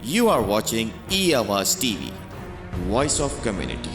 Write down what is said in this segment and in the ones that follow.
You are watching E-Awaaz TV, Voice of Community.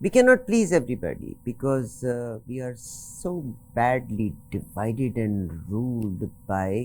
We cannot please everybody because we are so badly divided and ruled by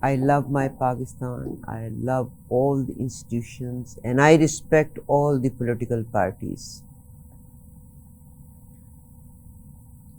I love my Pakistan, I love all the institutions and I respect all the political parties.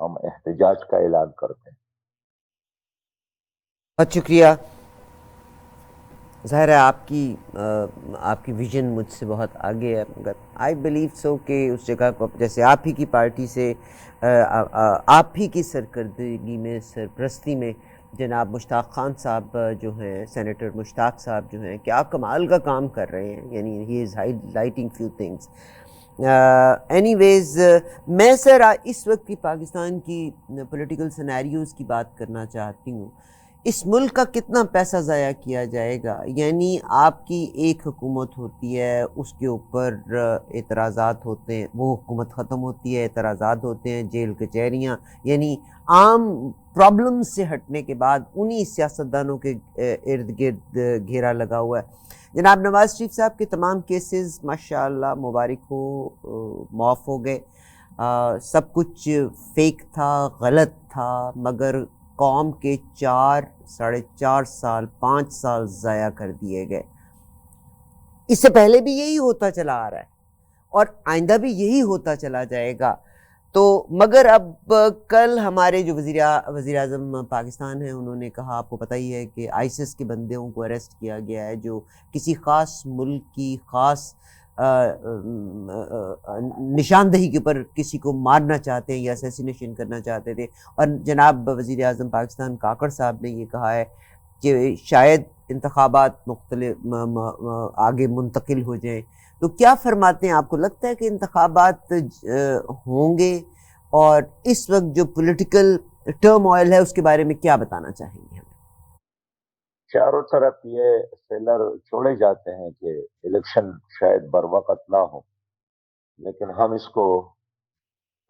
ہم احتجاج کا اعلان کرتے ہیں. بہت شکریہ. ظاہر ہے آپ کی ویژن مجھ سے بہت آگے ہے، مگر آئی بلیو سو کہ اس جگہ کو جیسے آپ ہی کی پارٹی سے آپ ہی کی سرکردگی میں، سرپرستی میں جناب مشتاق خان صاحب جو ہیں، سینیٹر مشتاق صاحب جو ہیں، کیا کمال کا کام کر رہے ہیں. یعنی ہی از لائٹنگ فیو تھنگس. اینی ویز میں سر اس وقت کی پاکستان کی پولیٹیکل سینیریوز کی بات کرنا چاہتی ہوں. اس ملک کا کتنا پیسہ ضائع کیا جائے گا. یعنی آپ کی ایک حکومت ہوتی ہے، اس کے اوپر اعتراضات ہوتے ہیں، وہ حکومت ختم ہوتی ہے، اعتراضات ہوتے ہیں، جیل کچہریاں، یعنی عام پرابلم سے ہٹنے کے بعد انہی سیاستدانوں کے ارد گرد گھیرا لگا ہوا ہے. جناب نواز شریف صاحب کے تمام کیسز ماشاءاللہ مبارک ہو معاف ہو گئے. سب کچھ فیک تھا، غلط تھا، مگر قوم کے 4.5 سال 5 سال ضائع کر دیے گئے. اس سے پہلے بھی یہی ہوتا چلا آ رہا ہے اور آئندہ بھی یہی ہوتا چلا جائے گا. تو مگر اب کل ہمارے جو وزیر اعظم پاکستان ہیں، انہوں نے کہا، آپ کو پتہ ہی ہے کہ آئیسس کے بندیوں کو اریسٹ کیا گیا ہے جو کسی خاص ملک کی خاص نشاندہی کے اوپر کسی کو مارنا چاہتے ہیں یا اسیسینیشن کرنا چاہتے تھے. اور جناب وزیر اعظم پاکستان کاکڑ صاحب نے یہ کہا ہے کہ شاید انتخابات مختلف آگے منتقل ہو جائیں. تو کیا فرماتے ہیں؟ آپ کو لگتا ہے کہ انتخابات ہوں گے؟ اور اس وقت جو پولیٹیکل ٹرم آئل ہے اس کے بارے میں کیا بتانا چاہیں گے؟ چاروں طرف یہ فیلر چھوڑے جاتے ہیں کہ الیکشن شاید بر وقت نہ ہو، لیکن ہم اس کو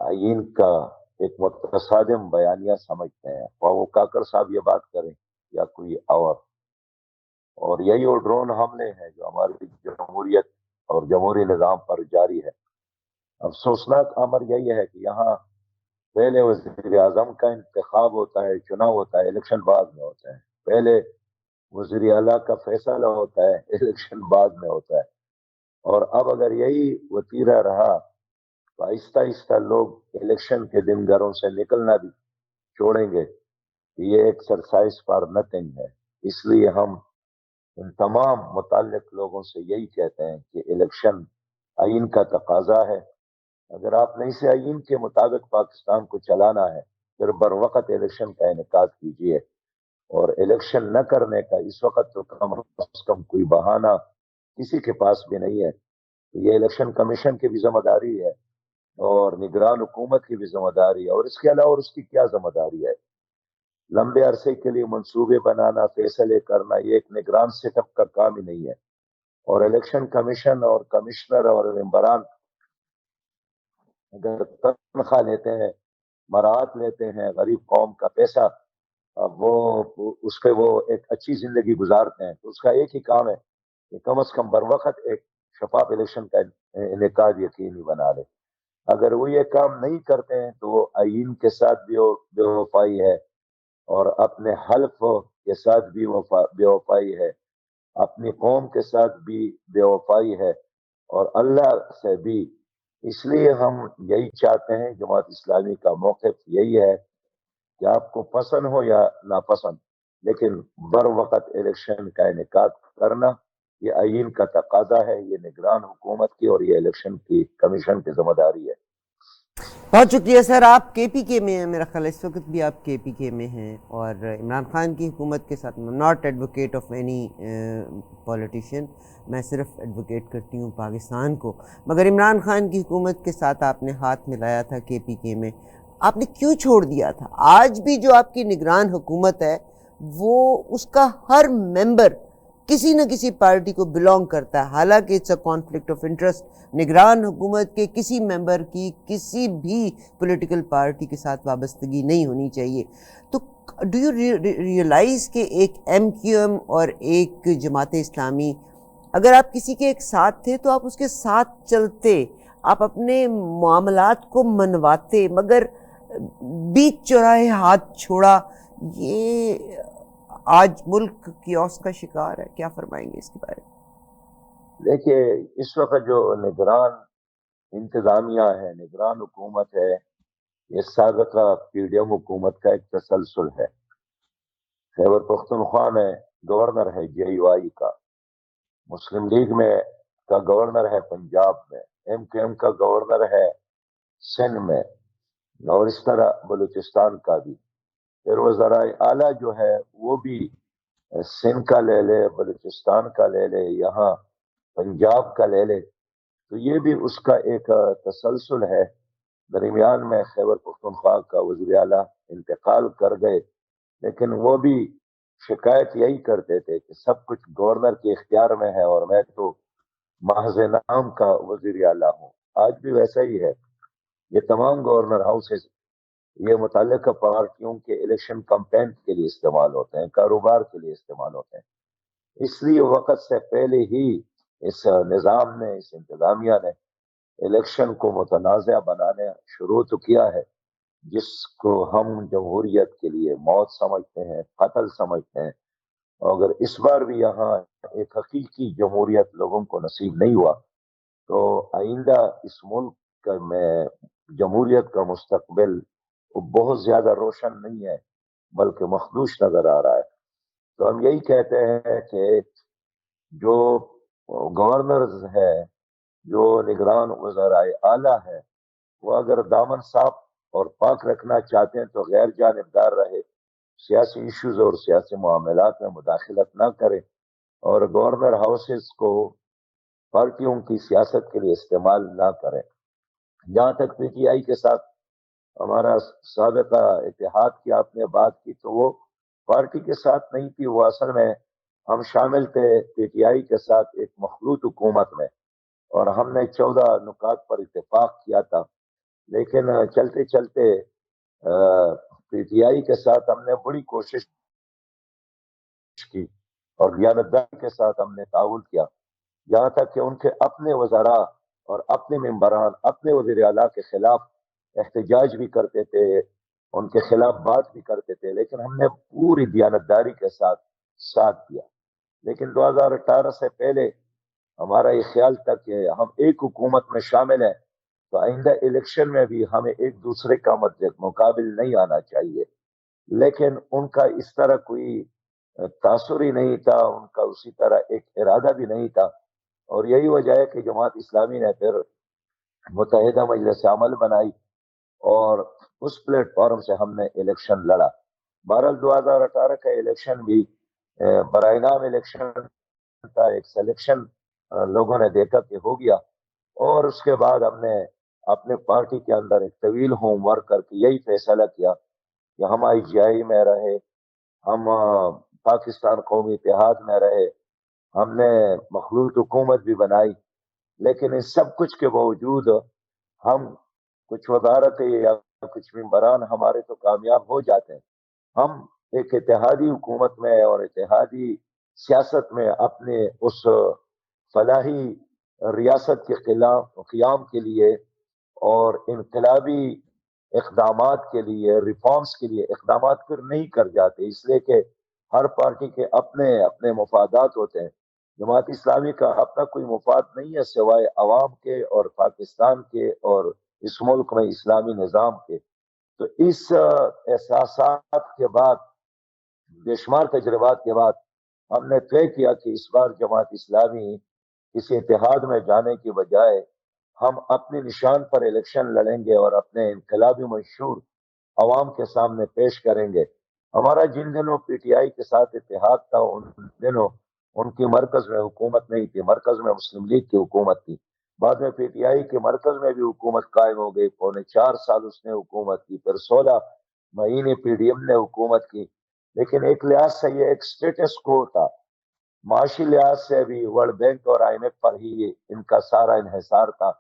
آئین کا ایک متصادم بیانیہ سمجھتے ہیں، وہ کاکر صاحب یہ بات کریں یا کوئی اور یہی وہ ڈرون حملے ہیں جو ہماری جمہوریت اور جمہوری نظام پر جاری ہے. افسوسناک امر یہی ہے کہ یہاں پہلے وزیر اعظم کا انتخاب ہوتا ہے، چناؤ ہوتا ہے، الیکشن بعد میں ہوتا ہے. پہلے وزیر اعلیٰ کا فیصلہ ہوتا ہے، الیکشن بعد میں ہوتا ہے. اور اب اگر یہی وتیرہ رہا تو آہستہ آہستہ لوگ الیکشن کے دن گھروں سے نکلنا بھی چھوڑیں گے. یہ ایکسرسائز فار نتھنگ ہے. اس لیے ہم ان تمام متعلق لوگوں سے یہی کہتے ہیں کہ الیکشن آئین کا تقاضا ہے. اگر آپ نے اسے آئین کے مطابق پاکستان کو چلانا ہے پھر بر وقت الیکشن کا انعقاد کیجیے. اور الیکشن نہ کرنے کا اس وقت تو کم از کم کوئی بہانہ کسی کے پاس بھی نہیں ہے. یہ الیکشن کمیشن کی بھی ذمہ داری ہے اور نگران حکومت کی بھی ذمہ داری ہے. اور اس کے علاوہ اس کی کیا ذمہ داری ہے؟ لمبے عرصے کے لیے منصوبے بنانا، فیصلے کرنا، یہ ایک نگران سیٹ اپ کا کام ہی نہیں ہے. اور الیکشن کمیشن اور کمشنر اور ممبران اگر تنخواہ لیتے ہیں، مراعات لیتے ہیں، غریب قوم کا پیسہ وہ اس پہ وہ ایک اچھی زندگی گزارتے ہیں، تو اس کا ایک ہی کام ہے کہ کم از کم بر وقت ایک شفاف الیکشن کا انعقاد یقینی بنا لے. اگر وہ یہ کام نہیں کرتے ہیں تو وہ آئین کے ساتھ بھی بے وفائی ہے اور اپنے حلف کے ساتھ بھی بے وفائی ہے، اپنی قوم کے ساتھ بھی بے وفائی ہے اور اللہ سے بھی. اس لیے ہم یہی چاہتے ہیں، جماعت اسلامی کا موقف یہی ہے کہ آپ کو پسند ہو یا ناپسند لیکن بر وقت الیکشن کا انعقاد کرنا یہ آئین کا تقاضا ہے، یہ نگران حکومت کی اور یہ الیکشن کی کمیشن کی ذمہ داری ہے. بہت شکریہ سر. آپ کے پی کے میں ہیں، میرا خیال اس وقت بھی آپ کے پی کے میں ہیں اور عمران خان کی حکومت کے ساتھ not advocate of any politician, میں صرف ایڈوکیٹ کرتی ہوں پاکستان کو. مگر عمران خان کی حکومت کے ساتھ آپ نے ہاتھ ملایا تھا کے پی کے میں، آپ نے کیوں چھوڑ دیا تھا؟ آج بھی جو آپ کی نگران حکومت ہے وہ اس کا ہر ممبر کسی نہ کسی پارٹی کو بلونگ کرتا ہے، حالانکہ it's a conflict of interest. نگران حکومت کے کسی ممبر کی کسی بھی پولیٹیکل پارٹی کے ساتھ وابستگی نہیں ہونی چاہیے. تو ڈو یو ریئلائز کہ ایک ایم کیو ایم اور ایک جماعت اسلامی، اگر آپ کسی کے ایک ساتھ تھے تو آپ اس کے ساتھ چلتے، آپ اپنے معاملات کو منواتے، مگر بیچ چوراہے ہاتھ چھوڑا. یہ آج ملک کیوس کا شکار ہے. کیا فرمائیں گے اس کے بارے میں؟ دیکھیے، اس وقت جو نگران انتظامیہ ہے، نگران حکومت ہے، یہ سابقہ پی ڈی ایم حکومت کا ایک تسلسل ہے۔ خیبر پختونخوا میں گورنر ہے جے یو آئی کا، مسلم لیگ میں کا گورنر ہے پنجاب میں، ایم کیو ایم کا گورنر ہے سندھ میں، اور اس طرح بلوچستان کا بھی۔ پھر وزرائے اعلیٰ جو ہے وہ بھی سندھ کا لے لے، بلوچستان کا لے لے، یہاں پنجاب کا لے لے، تو یہ بھی اس کا ایک تسلسل ہے۔ درمیان میں خیبر پختونخوا کا وزیر اعلیٰ انتقال کر گئے، لیکن وہ بھی شکایت یہی کرتے تھے کہ سب کچھ گورنر کے اختیار میں ہے اور میں تو محض نام کا وزیر اعلیٰ ہوں۔ آج بھی ویسا ہی ہے۔ یہ تمام گورنر ہاؤسز یہ متعلقہ پارٹیوں کے الیکشن کمپین کے لیے استعمال ہوتے ہیں، کاروبار کے لیے استعمال ہوتے ہیں۔ اس لیے وقت سے پہلے ہی اس نظام نے، اس انتظامیہ نے الیکشن کو متنازع بنانے شروع تو کیا ہے، جس کو ہم جمہوریت کے لیے موت سمجھتے ہیں، قتل سمجھتے ہیں۔ اگر اس بار بھی یہاں ایک حقیقی جمہوریت لوگوں کو نصیب نہیں ہوا تو آئندہ اس ملک میں جمہوریت کا مستقبل بہت زیادہ روشن نہیں ہے، بلکہ مخدوش نظر آ رہا ہے۔ تو ہم یہی کہتے ہیں کہ جو گورنرز ہے، جو نگران وزرائے اعلیٰ ہے، وہ اگر دامن صاف اور پاک رکھنا چاہتے ہیں تو غیر جانبدار رہے، سیاسی ایشوز اور سیاسی معاملات میں مداخلت نہ کرے، اور گورنر ہاؤسز کو پارٹیوں کی سیاست کے لیے استعمال نہ کریں۔ جہاں تک پی ٹی آئی کے ساتھ ہمارا سابقہ اتحاد کی آپ نے بات کی، تو وہ پارٹی کے ساتھ نہیں تھی، وہ اصل میں ہم شامل تھے پی ٹی آئی کے ساتھ ایک مخلوط حکومت میں، اور ہم نے 14 نکات پر اتفاق کیا تھا، لیکن چلتے چلتے پی ٹی آئی کے ساتھ ہم نے بڑی کوشش کی اور دیانتداری کے ساتھ ہم نے تعاون کیا، یہاں تک کہ ان کے اپنے وزراء اور اپنے ممبران اپنے وزیر اعلیٰ کے خلاف احتجاج بھی کرتے تھے، ان کے خلاف بات بھی کرتے تھے، لیکن ہم نے پوری دیانتداری کے ساتھ ساتھ دیا۔ لیکن 2018 سے پہلے ہمارا یہ خیال تھا کہ ہم ایک حکومت میں شامل ہیں تو آئندہ الیکشن میں بھی ہمیں ایک دوسرے کا مقابل نہیں آنا چاہیے، لیکن ان کا اس طرح کوئی تاثر ہی نہیں تھا، ان کا اسی طرح ایک ارادہ بھی نہیں تھا، اور یہی وجہ ہے کہ جماعت اسلامی نے پھر متحدہ مجلس عمل بنائی اور اس پلیٹ فارم سے ہم نے الیکشن لڑا۔ بہرحال 2018 کا الیکشن بھی برائے نام الیکشن تھا، ایک سلیکشن لوگوں نے دیکھا کہ ہو گیا، اور اس کے بعد ہم نے اپنے پارٹی کے اندر ایک طویل ہوم ورک کر کے یہی فیصلہ کیا کہ ہم آئی جی آئی میں رہے، ہم پاکستان قومی اتحاد میں رہے، ہم نے مخلوط حکومت بھی بنائی، لیکن اس سب کچھ کے باوجود ہم کچھ وزارتیں یا کچھ ممبران ہمارے تو کامیاب ہو جاتے ہیں، ہم ایک اتحادی حکومت میں اور اتحادی سیاست میں اپنے اس فلاحی ریاست کے قیام کے لیے اور انقلابی اقدامات کے لیے، ریفارمز کے لیے اقدامات پھر نہیں کر جاتے، اس لیے کہ ہر پارٹی کے اپنے اپنے مفادات ہوتے ہیں۔ جماعت اسلامی کا اپنا کوئی مفاد نہیں ہے سوائے عوام کے اور پاکستان کے اور اس ملک میں اسلامی نظام کے۔ تو اس احساسات کے بعد، بے شمار تجربات کے بعد، ہم نے طے کیا کہ اس بار جماعت اسلامی کسی اتحاد میں جانے کی بجائے ہم اپنے نشان پر الیکشن لڑیں گے اور اپنے انقلابی منشور عوام کے سامنے پیش کریں گے۔ ہمارا جن دنوں پی ٹی آئی کے ساتھ اتحاد تھا، ان دنوں ان کی مرکز میں حکومت نہیں تھی، مرکز میں مسلم لیگ کی حکومت تھی۔ بعد میں پی ٹی آئی کے مرکز میں بھی حکومت قائم ہو گئی، 4.25 سال اس نے حکومت کی، پھر 16 مہینے پی ڈی ایم نے حکومت کی، لیکن ایک لحاظ سے یہ ایک سٹیٹس کو تھا، معاشی لحاظ سے بھی ورلڈ بینک اور آئی ایم ایف پر ہی ان کا سارا انحصار تھا،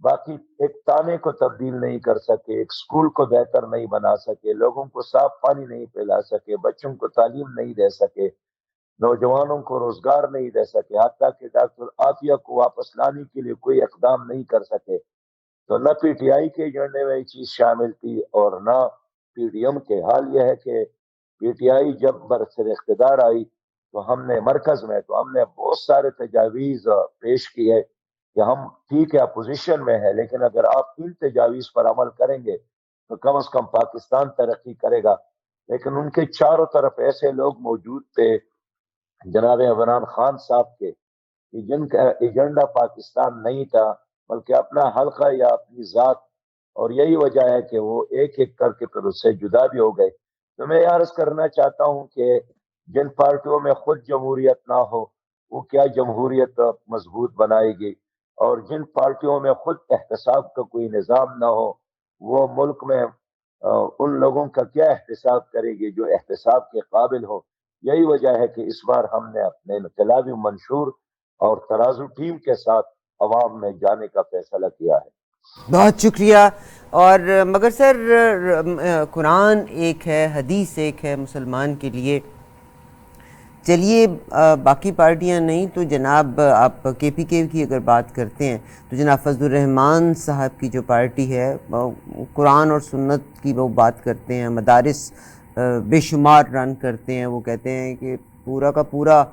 باقی ایک تانے کو تبدیل نہیں کر سکے، ایک سکول کو بہتر نہیں بنا سکے، لوگوں کو صاف پانی نہیں پلا سکے، بچوں کو تعلیم نہیں دے سکے، نوجوانوں کو روزگار نہیں دے سکے، حتیٰ کہ ڈاکٹر عافیہ کو واپس لانے کے لیے کوئی اقدام نہیں کر سکے۔ تو نہ پی ٹی آئی کے ایجنڈے میں یہ چیز شامل تھی اور نہ پی ڈی ایم کے۔ حال یہ ہے کہ پی ٹی آئی جب برسر اقتدار آئی تو ہم نے مرکز میں تو ہم نے بہت سارے تجاویز پیش کیے کہ ہم ٹھیک ہے اپوزیشن میں ہے، لیکن اگر آپ ان تجاویز پر عمل کریں گے تو کم از کم پاکستان ترقی کرے گا. لیکن ان کے چاروں طرف ایسے لوگ موجود تھے جناب عمران خان صاحب کے کہ جن کا ایجنڈا پاکستان نہیں تھا بلکہ اپنا حلقہ یا اپنی ذات, اور یہی وجہ ہے کہ وہ ایک ایک کر کے پھر اس سے جدا بھی ہو گئے. تو میں یہ عرض کرنا چاہتا ہوں کہ جن پارٹیوں میں خود جمہوریت نہ ہو وہ کیا جمہوریت مضبوط بنائے گی, اور جن پارٹیوں میں خود احتساب کا کوئی نظام نہ ہو وہ ملک میں ان لوگوں کا کیا احتساب کرے گی جو احتساب کے قابل ہو. یہی وجہ ہے کہ اس بار ہم نے اپنے انقلابی منشور اور ترازو ٹیم کے ساتھ عوام میں جانے کا فیصلہ کیا ہے. بہت شکریہ. اور مگر سر قرآن ایک ہے, حدیث ایک ہے مسلمان کے لیے. چلیے باقی پارٹیاں نہیں تو جناب آپ کے پی کے کی اگر بات کرتے ہیں تو جناب فضل الرحمان صاحب کی جو پارٹی ہے قرآن اور سنت کی وہ بات کرتے ہیں, مدارس بے شمار رن کرتے ہیں. وہ کہتے ہیں کہ پورا کا پورا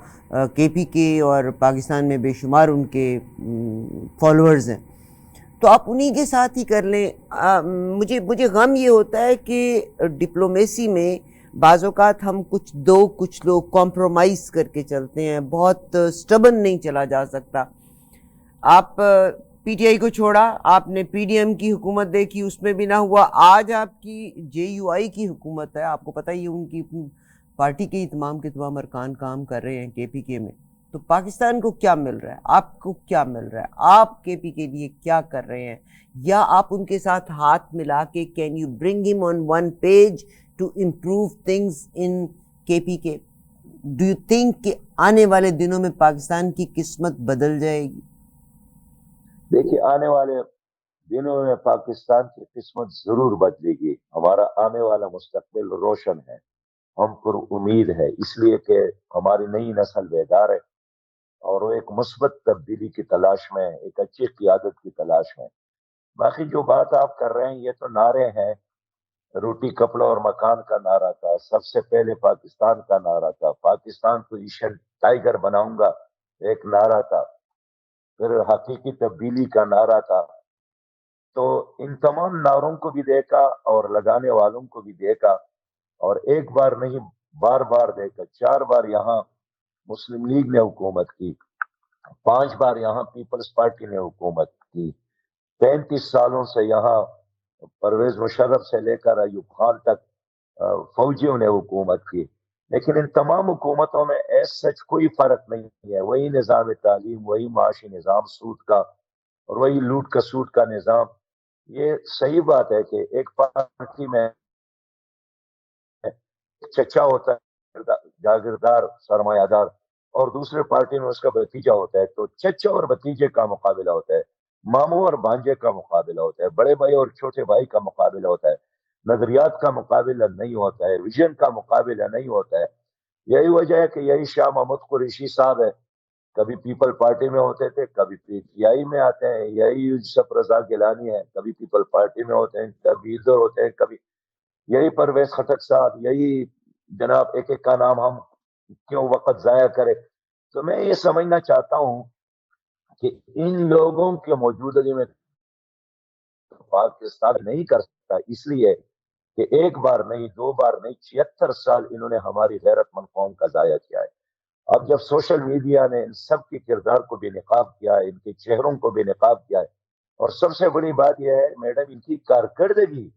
کے پی کے اور پاکستان میں بے شمار ان کے فالوورز ہیں. تو آپ انہی کے ساتھ ہی کر لیں. مجھے غم یہ ہوتا ہے کہ ڈپلومیسی میں بعض اوقات ہم کچھ لوگ کمپرومائز کر کے چلتے ہیں, بہت سٹبن نہیں چلا جا سکتا. آپ پی ٹی آئی کو چھوڑا, آپ نے پی ڈی ایم کی حکومت دیکھی, اس میں بھی نہ ہوا. آج آپ کی جے یو آئی کی حکومت ہے, آپ کو پتہ ہی ان کی پارٹی کے تمام کے تمام ارکان کام کر رہے ہیں کے پی کے میں. تو پاکستان کو کیا مل رہا ہے, آپ کو کیا مل رہا ہے, آپ کے پی کے لیے کیا کر رہے ہیں, یا آپ ان کے ساتھ ہاتھ ملا کے کین یو برنگ ہم on one page to improve things in K P کے؟ ڈو یو تھنک کہ آنے والے دنوں میں پاکستان کی قسمت بدل جائے گی؟ دیکھیے آنے والے دنوں میں پاکستان کی قسمت ضرور بدلے گی. ہمارا آنے والا مستقبل روشن ہے, ہم پر امید ہے, اس لیے کہ ہماری نئی نسل بیدار ہے اور وہ ایک مثبت تبدیلی کی تلاش میں, ایک اچھی قیادت کی تلاش میں. باقی جو بات آپ کر رہے ہیں یہ تو نعرے ہیں, روٹی کپڑا اور مکان کا نعرہ تھا, سب سے پہلے پاکستان کا نعرہ تھا, پاکستان کو ایشین ٹائیگر بناؤں گا ایک نعرہ تھا, پھر حقیقی تبدیلی کا نعرہ تھا. تو ان تمام نعروں کو بھی دیکھا اور لگانے والوں کو بھی دیکھا, اور ایک بار نہیں بار بار دیکھا. 4 بار یہاں مسلم لیگ نے حکومت کی, 5 بار یہاں پیپلز پارٹی نے حکومت کی, 35 سالوں سے یہاں پرویز مشرف سے لے کر ایوب خان تک فوجیوں نے حکومت کی. لیکن ان تمام حکومتوں میں ایس سچ کوئی فرق نہیں ہے, وہی نظام تعلیم, وہی معاشی نظام سود کا, اور وہی لوٹ کا سود کا نظام. یہ صحیح بات ہے کہ ایک پارٹی میں چچا ہوتا ہے جاگیردار سرمایہ دار, اور دوسرے پارٹی میں اس کا بھتیجا ہوتا ہے, تو چچا اور بھتیجے کا مقابلہ ہوتا ہے, ماموں اور بھانجے کا مقابلہ ہوتا ہے, بڑے بھائی اور چھوٹے بھائی کا مقابلہ ہوتا ہے, نظریات کا مقابلہ نہیں ہوتا ہے, ویژن کا مقابلہ نہیں ہوتا ہے. یہی وجہ ہے کہ یہی شاہ محمود قریشی صاحب ہے, کبھی پیپل پارٹی میں ہوتے تھے, کبھی پی ٹی آئی میں آتے ہیں. یہی یوسف رضا گیلانی ہے, کبھی پیپل پارٹی میں ہوتے ہیں, کبھی ادھر ہوتے ہیں, کبھی یہی پرویز خٹک صاحب, یہی جناب, ایک ایک کا نام ہم کیوں وقت ضائع کرے. تو میں یہ سمجھنا چاہتا ہوں کہ ان لوگوں کے موجودگی میں پاکستان نہیں کر سکتا, اس لیے کہ ایک بار نہیں, 2 بار نہیں, 76 سال انہوں نے ہماری غیرت مند قوم کا ضائع کیا ہے. اب جب سوشل میڈیا نے ان سب کے کردار کو بے نقاب کیا ہے, ان کے چہروں کو بے نقاب کیا ہے, اور سب سے بڑی بات یہ ہے میڈم, ان کی کارکردگی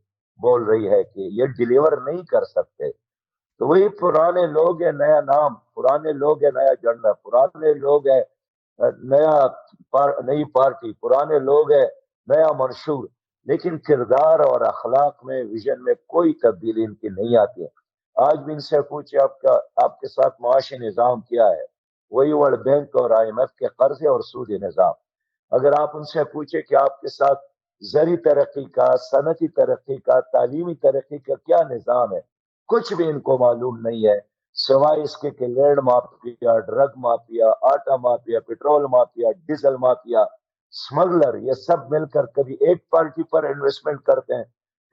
بول رہی ہے کہ یہ ڈیلیور نہیں کر سکتے. تو وہی پرانے لوگ ہیں, نیا نام, پرانے لوگ ہیں, نیا جھنڈا, پرانے لوگ ہیں, نئی پارٹی, پرانے لوگ ہیں, نیا منشور. لیکن کردار اور اخلاق میں, ویژن میں کوئی تبدیلی ان کی نہیں آتی ہے. آج بھی ان سے پوچھے آپ کے ساتھ معاشی نظام کیا ہے, وہی ورلڈ بینک اور آئی ایم ایف کے قرضے اور سودی نظام. اگر آپ ان سے پوچھے کہ آپ کے ساتھ زرعی ترقی کا, صنعتی ترقی کا, تعلیمی ترقی کا کیا نظام ہے, کچھ بھی ان کو معلوم نہیں ہے, سوائے اس کے کہ لینڈ مافیا, ڈرگ مافیا, آٹا mafia, petrol mafia, diesel mafia, smuggler, یہ سب مل کر کبھی ایک پارٹی پر انویسٹمنٹ کرتے ہیں,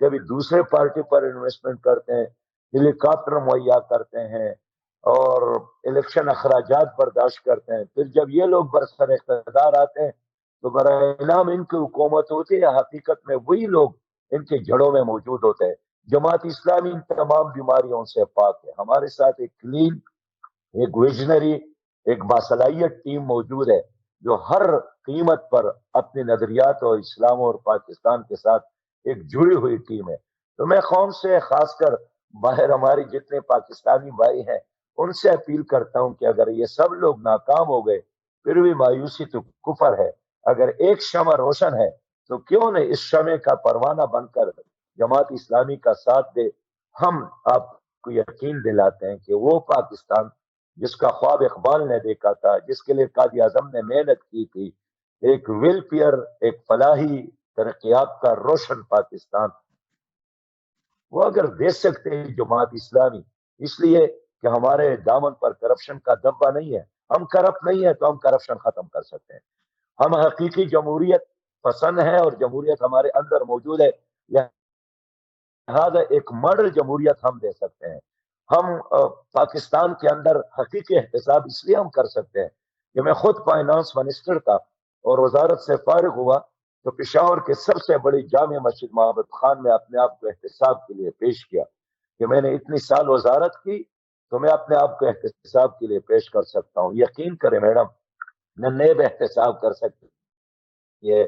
کبھی دوسرے پارٹی پر انویسٹمنٹ کرتے ہیں, ہیلی کاپٹر مہیا کرتے ہیں, اور الیکشن اخراجات برداشت کرتے ہیں. پھر جب یہ لوگ برسر اقتدار آتے ہیں تو برائے انعام ان کی حکومت ہوتی ہے. حقیقت میں وہی لوگ ان کے جڑوں میں موجود ہوتے ہیں. جماعت اسلامی ان تمام بیماریوں سے پاک ہے. ہمارے ساتھ ایک کلین، ایک ویژنری، ایک باصلاحیت ٹیم موجود ہے جو ہر قیمت پر اپنے نظریات اور اسلام اور پاکستان کے ساتھ ایک جڑی ہوئی ٹیم ہے. تو میں قوم سے، خاص کر باہر ہماری جتنے پاکستانی بھائی ہیں، ان سے اپیل کرتا ہوں کہ اگر یہ سب لوگ ناکام ہو گئے پھر بھی مایوسی تو کفر ہے. اگر ایک شمع روشن ہے تو کیوں نہ اس شمع کا پروانہ بن کر جماعت اسلامی کا ساتھ دے. ہم آپ کو یقین دلاتے ہیں کہ وہ پاکستان جس کا خواب اقبال نے دیکھا تھا، جس کے لیے قائد اعظم نے محنت کی تھی، ایک ویلفیئر، ایک فلاحی ترقیات کا روشن پاکستان، وہ اگر دے سکتے ہیں جماعت اسلامی، اس لیے کہ ہمارے دامن پر کرپشن کا دبا نہیں ہے. ہم کرپٹ نہیں ہے تو ہم کرپشن ختم کر سکتے ہیں. ہم حقیقی جمہوریت پسند ہے اور جمہوریت ہمارے اندر موجود ہے، لہذا ایک ماڈل جمہوریت ہم دے سکتے ہیں. ہم پاکستان کے اندر حقیقی احتساب اس لیے ہم کر سکتے ہیں کہ میں خود فائنانس منسٹر تھا اور وزارت سے فارغ ہوا تو پشاور کے سب سے بڑی جامع مسجد محمد خان میں اپنے آپ کو احتساب کے لیے پیش کیا کہ میں نے اتنی سال وزارت کی تو میں اپنے آپ کو احتساب کے لیے پیش کر سکتا ہوں. یقین کریں میڈم، نہ نیب احتساب کر سکتے، یہ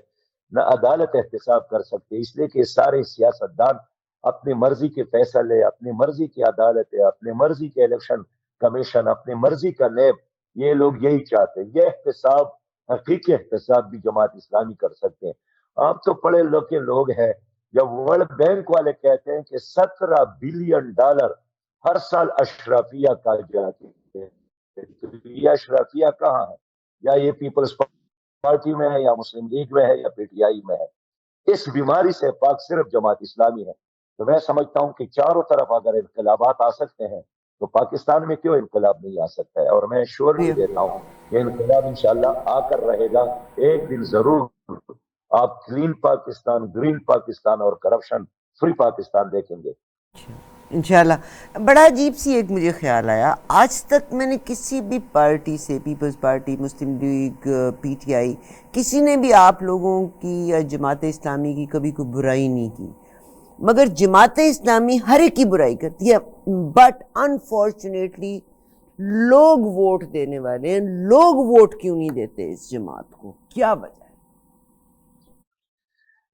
نہ عدالت احتساب کر سکتے، اس لیے کہ سارے سیاستدان اپنی مرضی کے فیصلے، اپنی مرضی کی عدالتیں، اپنی مرضی کے الیکشن کمیشن، اپنی مرضی کا نیب، یہ لوگ یہی چاہتے ہیں. یہ احتساب، حقیقی احتساب بھی جماعت اسلامی کر سکتے ہیں. آپ تو پڑھے لکھے لوگ ہیں. جب ورلڈ بینک والے کہتے ہیں کہ $17 بلین ہر سال اشرافیہ کا جاتی ہے، تو یہ اشرافیہ کہاں ہے؟ یا یہ پیپلز پارٹی میں ہے، یا مسلم لیگ میں ہے، یا پی ٹی آئی میں ہے؟ اس بیماری سے پاک صرف جماعت اسلامی ہے. تو میں سمجھتا ہوں کہ چاروں طرف اگر انقلابات آ سکتے ہیں تو پاکستان میں کیوں انقلاب نہیں آ سکتا ہے. اور میں شورٹی دیتا ہوں کہ انقلاب انشاءاللہ آ کر رہے گا ایک دن ضرور. آپ کلین پاکستان، گرین پاکستان اور کرپشن فری پاکستان دیکھیں گے انشاءاللہ. بڑا عجیب سی ایک مجھے خیال آیا، آج تک میں نے کسی بھی پارٹی سے، Peoples Party, Muslim League, P T I, کسی نے بھی آپ لوگوں کی یا جماعت اسلامی کی کبھی کوئی برائی نہیں کی، مگر جماعت اسلامی ہر ایک کی برائی کرتی ہے. بٹ انفارچونیٹلی لوگ ووٹ دینے والے ہیں. لوگ ووٹ کیوں نہیں دیتے اس جماعت کو؟ کیا وجہ ہے؟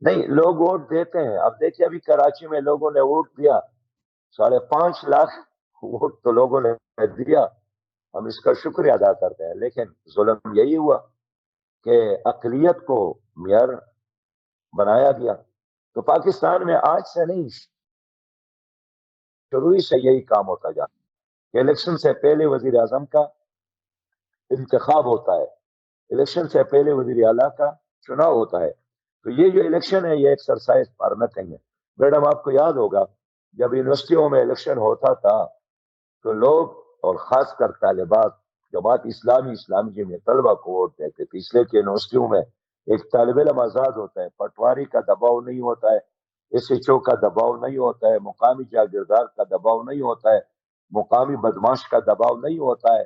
نہیں، لوگ ووٹ دیتے ہیں. اب دیکھیں ابھی کراچی میں لوگوں نے ووٹ دیا، 5.5 لاکھ ووٹ تو لوگوں نے دیا، ہم اس کا شکریہ ادا کرتے ہیں. لیکن ظلم یہی ہوا کہ اقلیت کو میئر بنایا گیا. تو پاکستان میں آج سے نہیں، شروع سے یہی کام ہوتا جاتا کہ الیکشن سے پہلے وزیر اعظم کا انتخاب ہوتا ہے، الیکشن سے پہلے وزیر اعلیٰ کا چناؤ ہوتا ہے. تو یہ جو الیکشن ہے یہ ایکسرسائز فار نتھنگ ہے. میڈم آپ کو یاد ہوگا جب یونیورسٹیوں میں الیکشن ہوتا تھا تو لوگ اور خاص کر طالبات جماعت اسلامی جمعیت طلبہ کو ووٹ دیتے تھے، اس لیے کہ یونیورسٹیوں میں ایک طالب علم آزاد ہوتا ہے، پٹواری کا دباؤ نہیں ہوتا ہے، ایس ایچ او کا دباؤ نہیں ہوتا ہے، مقامی جاگیردار کا دباؤ نہیں ہوتا ہے، مقامی بدماش کا دباؤ نہیں ہوتا ہے.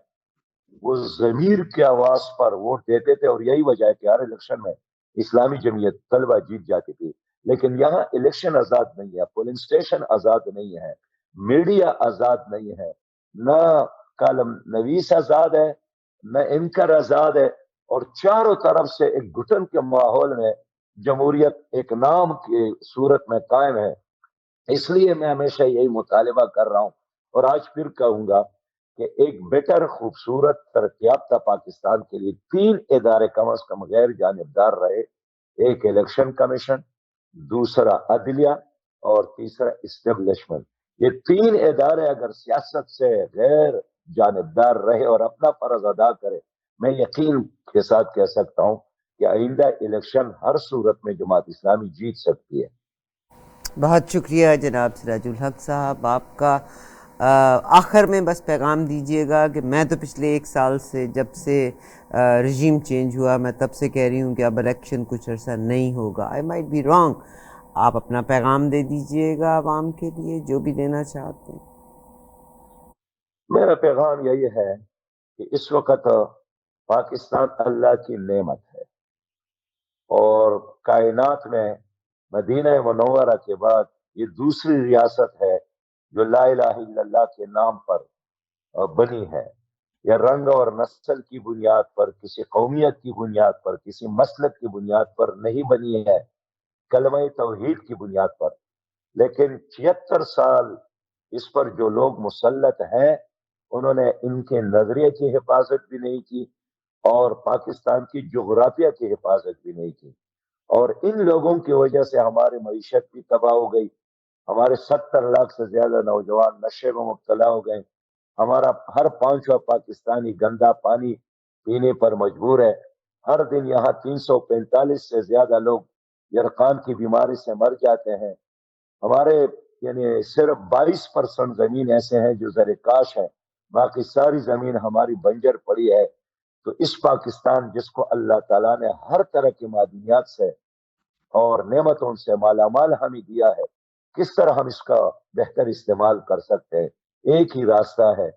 وہ ضمیر کے آواز پر ووٹ دیتے تھے اور یہی وجہ ہے کہ ہر الیکشن میں اسلامی جمعیت طلبہ جیت جاتی تھی. لیکن یہاں الیکشن آزاد نہیں ہے، پولنگ اسٹیشن آزاد نہیں ہے، میڈیا آزاد نہیں ہے، نہ کالم نویس آزاد ہے، نہ اینکر آزاد ہے، اور چاروں طرف سے ایک گھٹن کے ماحول میں جمہوریت ایک نام کی صورت میں قائم ہے. اس لیے میں ہمیشہ یہی مطالبہ کر رہا ہوں اور آج پھر کہوں گا کہ ایک بیٹر، خوبصورت، ترقی یافتہ پاکستان کے لیے 3 ادارے کم از کم غیر جانبدار رہے. ایک الیکشن کمیشن، دوسرا عدلیہ، اور تیسرا اسٹیبلشمنٹ. یہ 3 ادارے اگر سیاست سے غیر جانبدار رہے اور اپنا فرض ادا کرے، میں یقین کے ساتھ کہہ سکتا ہوں کہ آئندہ الیکشن ہر صورت میں جماعت اسلامی جیت سکتی ہے. بہت شکریہ جناب سراج الحق صاحب آپ کا. آخر میں بس پیغام دیجیے گا کہ میں تو پچھلے 1 سال سے، جب سے رجیم چینج ہوا، میں تب سے کہہ رہی ہوں کہ اب الیکشن کچھ عرصہ نہیں ہوگا. I might be wrong. آپ اپنا پیغام دے دیجیے گا عوام کے لیے، جو بھی دینا چاہتے ہیں. میرا پیغام یہی ہے کہ اس وقت پاکستان اللہ کی نعمت ہے اور کائنات میں مدینہ منورہ کے بعد یہ دوسری ریاست ہے جو لا الہ الا اللہ کے نام پر بنی ہے. یا رنگ اور نسل کی بنیاد پر، کسی قومیت کی بنیاد پر، کسی مسلک کی بنیاد پر نہیں بنی ہے، کلمہ توحید کی بنیاد پر. لیکن 76 سال اس پر جو لوگ مسلط ہیں انہوں نے ان کے نظریے کی حفاظت بھی نہیں کی اور پاکستان کی جغرافیہ کی حفاظت بھی نہیں کی. اور ان لوگوں کی وجہ سے ہماری معیشت بھی تباہ ہو گئی. ہمارے 70 لاکھ سے زیادہ نوجوان نشے میں مبتلا ہو گئے. ہمارا ہر 5واں پاکستانی گندا پانی پینے پر مجبور ہے. ہر دن یہاں 345 سے زیادہ لوگ یرقان کی بیماری سے مر جاتے ہیں. ہمارے یعنی صرف 22% زمین ایسے ہیں جو زر کاش ہے، باقی ساری زمین ہماری بنجر پڑی ہے. تو اس پاکستان جس کو اللہ تعالیٰ نے ہر طرح کی معدنیات سے اور نعمتوں سے مالا مال ہمیں دیا ہے، کس طرح ہم اس کا بہتر استعمال کر سکتے ہیں؟ ایک ہی راستہ ہے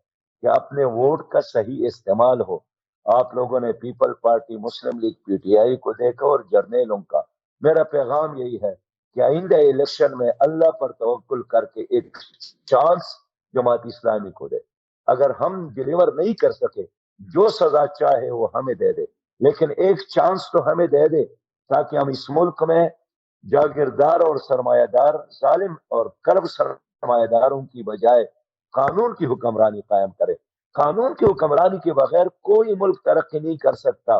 کہ اپنے ووٹ کا صحیح استعمال ہو. آپ لوگوں نے people party, Muslim League, P T آئی کو دیکھا اور جرنیلوں کا. میرا پیغام یہی ہے کہ آئندہ الیکشن میں اللہ پر توکل کر کے ایک چانس جماعت اسلامی کو دے. اگر ہم ڈیلیور نہیں کر سکے، جو سزا چاہے وہ ہمیں دے دے، لیکن ایک چانس تو ہمیں دے دے تاکہ ہم اس ملک میں جاگیردار اور سرمایہ دار، ظالم اور کرب سرمایہ داروں کی بجائے قانون کی حکمرانی قائم کرے. قانون کی حکمرانی کے بغیر کوئی ملک ترقی نہیں کر سکتا.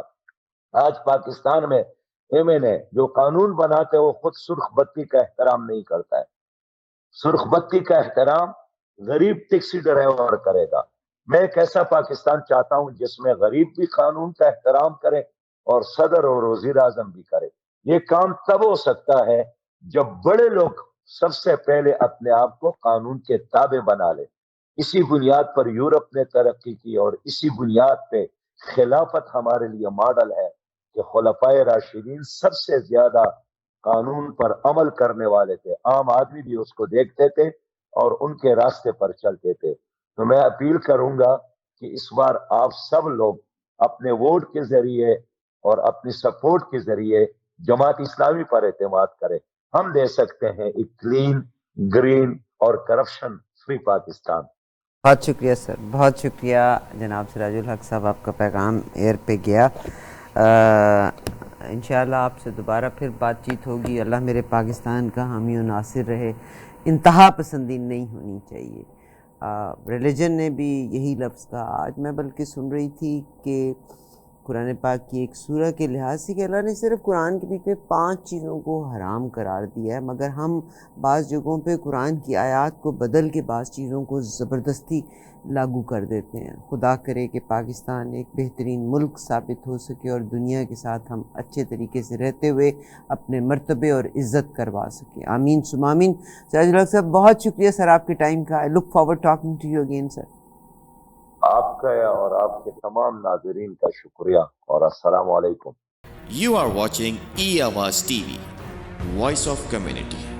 آج پاکستان میں ایم این اے جو قانون بناتے وہ خود سرخ بتی کا احترام نہیں کرتا ہے. سرخ بتی کا احترام غریب ٹیکسی ڈرائیور کرے گا. میں ایک ایسا پاکستان چاہتا ہوں جس میں غریب بھی قانون کا احترام کرے اور صدر اور وزیر اعظم بھی کرے. یہ کام تب ہو سکتا ہے جب بڑے لوگ سب سے پہلے اپنے آپ کو قانون کے تابع بنا لے. اسی بنیاد پر یورپ نے ترقی کی اور اسی بنیاد پہ خلافت ہمارے لیے ماڈل ہے کہ خلفائے راشدین سب سے زیادہ قانون پر عمل کرنے والے تھے. عام آدمی بھی اس کو دیکھتے تھے اور ان کے راستے پر چلتے تھے. تو میں اپیل کروں گا کہ اس بار آپ سب لوگ اپنے ووٹ کے ذریعے اور اپنی سپورٹ کے ذریعے جماعت اسلامی پر اعتماد کریں. ہم دے سکتے ہیں ایک کلین، گرین اور کرپشن فری پاکستان. بہت شکریہ سر، بہت شکریہ جناب سراج الحق صاحب، آپ کا پیغام ایئر پہ گیا. انشاءاللہ آپ سے دوبارہ پھر بات چیت ہوگی. اللہ میرے پاکستان کا حامی و ناصر رہے. انتہا پسندی نہیں ہونی چاہیے. ریلیجن نے بھی یہی لفظ کہا. آج میں بلکہ سن رہی تھی کہ قرآن پاک کی ایک سورہ کے لحاظ سے کہ اللہ نے صرف قرآن کے بیچ میں 5 چیزوں کو حرام قرار دیا ہے، مگر ہم بعض جگہوں پہ قرآن کی آیات کو بدل کے بعض چیزوں کو زبردستی لاگو کر دیتے ہیں. خدا کرے کہ پاکستان ایک بہترین ملک ثابت ہو سکے اور دنیا کے ساتھ ہم اچھے طریقے سے رہتے ہوئے اپنے مرتبے اور عزت کروا سکیں. آمین ثم آمین. سراج الحق صاحب بہت شکریہ سر آپ کے ٹائم کا. I look forward talking to you again sir. آپ کا اور آپ کے تمام ناظرین کا شکریہ اور السلام علیکم. You are watching E-Awaaz TV, Voice of Community.